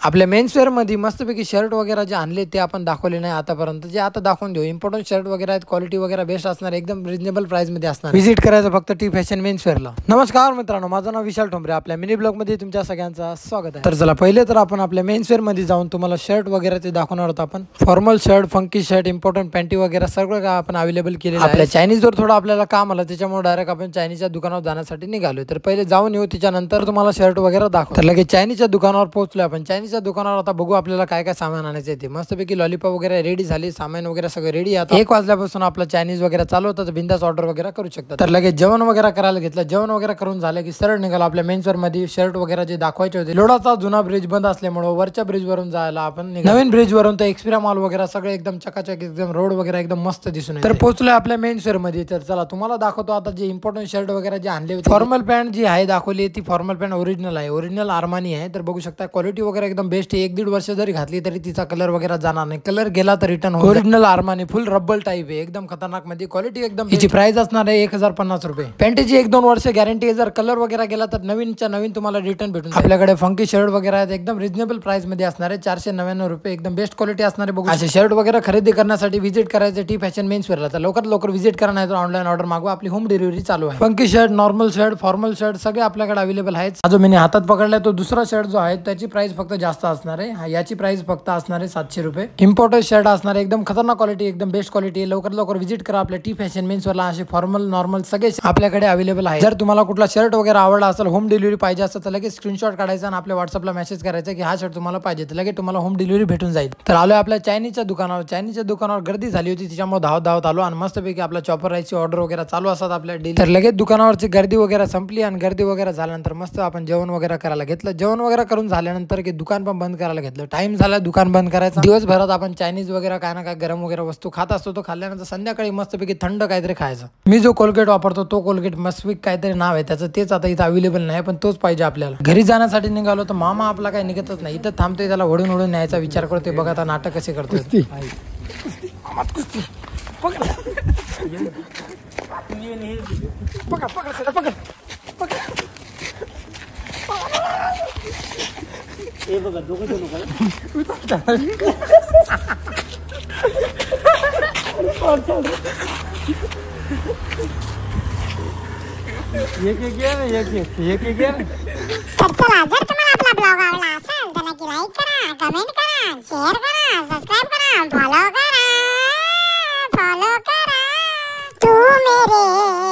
आपल्या मेन्सवेअर मध्ये मस्तपैकी शर्ट वगैरे जे आणले ते आपण दाखवले नाही आतापर्यंत, जे आता दाखवून देऊ. इम्पॉर्टंट शर्ट वगैरे आहेत, क्वालिटी वगैरे बेस्ट असणार, एकदम रिजनेबल प्राइस मध्ये असणार. व्हिजिट करायचं फक्त टी फॅशन मेन्सवेअरला. नमस्कार मित्रांनो, माझं नाव विशाल ठोंबरे. आपल्या मिनी ब्लॉग मध्ये तुमच्या सगळ्यांचं स्वागत आहे. तर चला पहिले तर आपण आपल्या मेन्सवेअर मध्ये जाऊन तुम्हाला शर्ट वगैरे ते दाखवणार आहोत. आपण formal shirt, funky shirt, important panty वगैरे सगळं काय आपण अवेलेबल केलेलं आहे. आपल्या चायनीज वर थोडं आपल्याला काम आलं, त्याच्यामुळे डायरेक्ट आपण चायनीजच्या दुकानावर जाण्यासाठी निघालो. तर पहिले जाऊन येऊ, त्याच्यानंतर तुम्हाला शर्ट वगैरे दाखवू. तर लगेच चायनीजच्या दुकानावर पोहोचलो आपण. चायनीजच्या दुकानावर आता बघू आपल्याला काय काय सामान आणायचं आहे. मस्तपैकी लॉलीपॉप वगैरे रेडी झाली, सामान वगैरे सगळं रेडी. आता 1 वाजल्यापासून आपलं चायनीज वगैरे चालू होतं, तर बिंदास ऑर्डर वगैरे करू शकता. तर लगेच जेवण वगैरे करायला घेतलं. जेवण वगैरे करून झालं की सरळ निघालो आपल्या मेन्सवेअर मध्ये. शर्ट वगैरे जे दाखवायचे होते, लोडाचा जुना ब्रिज बंद असल्यामुळे वरच्या ब्रिज वरून जायला आपण नवीन ब्रिज वरून तर एक्सपिरिया मॉल वगैरे सगळे एकदम चकाचक, एकदम रोड वगैरे एकदम मस्त दिसून येते. तर पोहोचलोय आपल्या मेन्सवेअर मध्ये. तर चला तुम्हाला दाखवतो आता जे इम्पॉर्टंट शर्ट वगैरे जे आणले होते. फॉर्मल पॅन्ट जी आहे दाखवली, ती फॉर्मल पॅन्ट ओरिजिनल आहे, ओरिजिनल आर्मानी आहे. तर बघू शकता क्वालिटी वगैरे एकदम बेस्ट आहे. 1-1.5 वर्ष जरी घातली तरी तिचा कलर वगैरे जाणार नाही, कलर गेला तर रिटर्न होईल. ओरिजिनल आर्मानी फुल रब्बल टाईप आहे, एकदम खतरनाक मध्ये क्वालिटी एकदम. याची प्राइस असणार आहे 1050 रुपये. पॅन्टची 1-2 वर्ष गॅरंटी आहे. जर कलर वगैरे गेला तर नवीनच्या नवीन तुम्हाला रिटर्न भेटून. आपल्याकडे फंकी शर्ट वगैरे आहेत, एकदम रिजनेबल प्राइस मध्ये असणार आहे. 499 रुपये, एकदम बेस्ट क्वालिटी असणार आहे. बघू असे शर्ट वगैरे खरेदी करण्यासाठी व्हिजिट करायचं टी फॅशन मेन्सवेअरला. तर लवकरात लवकर व्हिजिट करा, नाही तर ऑनलाईन ऑर्डर मागवा. आपली होम डिलिव्हरी चालू आहे. Funky shirt, normal shirt, formal shirt सगळे आपल्याकडे अवेलेबल आहेत. जो मी हातात पकडलाय तो दुसरा शर्ट जो आहे त्याची प्राइस फक्त जास्त असणार आहे. याची प्राइस फक्त असणार आहे 700 रुपये. इम्पोर्टेड शर्ट असणार आहे, एकदम खतरनाक क्वालिटी, एकदम बेस्ट क्वालिटी. लवकर लवकर व्हिजिट करा आपल्या टी फॅशन मेन्सवेअरला. असे फॉर्मल, नॉर्मल सगळे आपल्याकडे अवेलेबल आहे. जर तुम्हाला कुठला शर्ट वगैरे आवडला असेल, होम डिलिव्हरी पाहिजे असेल, तर लगेच स्क्रीनशॉट काढायचा आणि आपल्या व्हॉट्सअपला मेसेज करायचा की हा शर्ट तुम्हाला पाहिजे, तर लगेच तुम्हाला होम डिलिव्हरी भेटून जाईल. तर आलोय आपल्या चायनीजच्या दुकानावर. चायनीजच्या दुकानावर गर्दी झाली होती, त्याच्यामुळे धावत आलो आणि मस्तपैकी आपला चॉपर राईसची ऑर्डर वगैरे चालू असतात आपल्या डेली. तर लगेच दुकानावरची गर्दी वगैरे संपली आणि गर्दी वगैरे झाल्यानंतर मस्त आपण जेवण वगैरे करायला घेतलं. जेवण वगैरे करून झाल्यानंतर की दुकान पण बंद करायला घेतलं. टाइम झाला दुकान बंद करायचा. दिवसभरात आपण चायनीज वगैरे काय ना काय गरम वगैरे वस्तू खात असतो, तो खाल्ल्यानंतर संध्याकाळी मस्तपैकी थंड काहीतरी खायचं. मी जो कोलगेट वापरतो तो कोलगेट मस्विक काहीतरी नाव आहे त्याचं, तेच आता इथं अवेलेबल नाही, पण तोच पाहिजे आपल्याला. घरी जाण्यासाठी निघालो तर मामा आपला काही निघतच नाही, इथं थांबतोय, त्याला ओढून न्यायचा विचार करतोय. बघा आता नाटक कसे करतोय. तर चला, जर तुम्हाला आपला ब्लॉग आवडला असेल तर नक्की लाईक करा, कमेंट करा, शेअर करा, सबस्क्राईब करा, फॉलो करा. तू मेरे